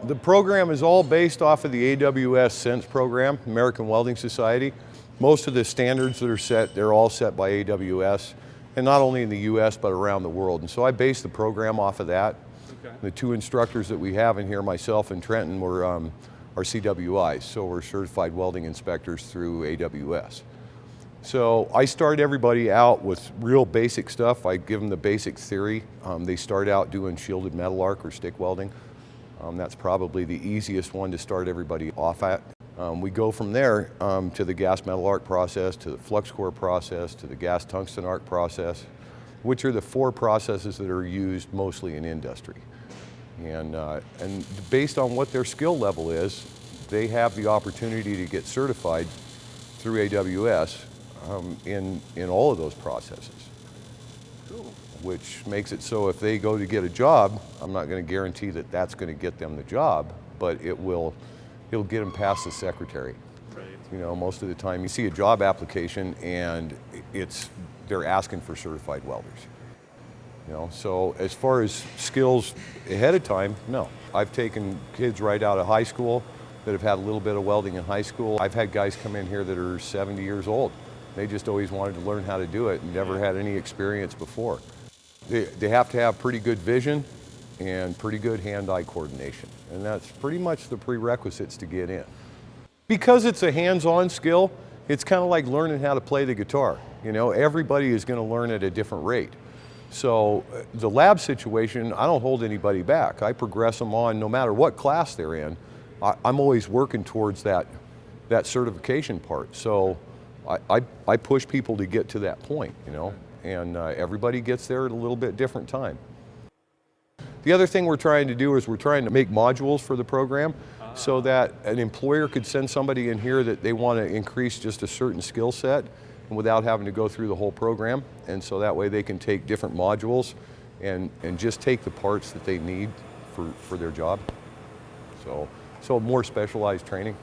The program is all based off of the AWS Sense program, American Welding Society. Most of the standards that are set, they're all set by AWS, and not only in the US, but around the world. And so I base the program off of that. Okay. The two instructors that we have in here, myself and Trenton, were are CWIs, so we're certified welding inspectors through AWS. So I start everybody out with real basic stuff. I give them the basic theory. They start out doing shielded metal arc or stick welding. That's probably the easiest one to start everybody off at. We go from there to the gas metal arc process, to the flux core process, to the gas tungsten arc process, which are the four processes that are used mostly in industry. And based on what their skill level is, they have the opportunity to get certified through AWS in all of those processes. Cool. Which makes it so if they go to get a job, I'm not going to guarantee that that's going to get them the job, but it'll get them past the secretary. Right. You know, most of the time you see a job application and they're asking for certified welders. You know, so as far as skills ahead of time, no. I've taken kids right out of high school that have had a little bit of welding in high school. I've had guys come in here that are 70 years old. They just always wanted to learn how to do it and never had any experience before. They have to have pretty good vision and pretty good hand-eye coordination. And that's pretty much the prerequisites to get in. Because it's a hands-on skill, it's kind of like learning how to play the guitar. You know, everybody is going to learn at a different rate. So the lab situation, I don't hold anybody back. I progress them on no matter what class they're in. I'm always working towards that certification part. So I push people to get to that point, you know, and everybody gets there at a little bit different time. The other thing we're trying to do is we're trying to make modules for the program so that an employer could send somebody in here that they want to increase just a certain skill set without having to go through the whole program. And so that way they can take different modules and just take the parts that they need for their job. So more specialized training.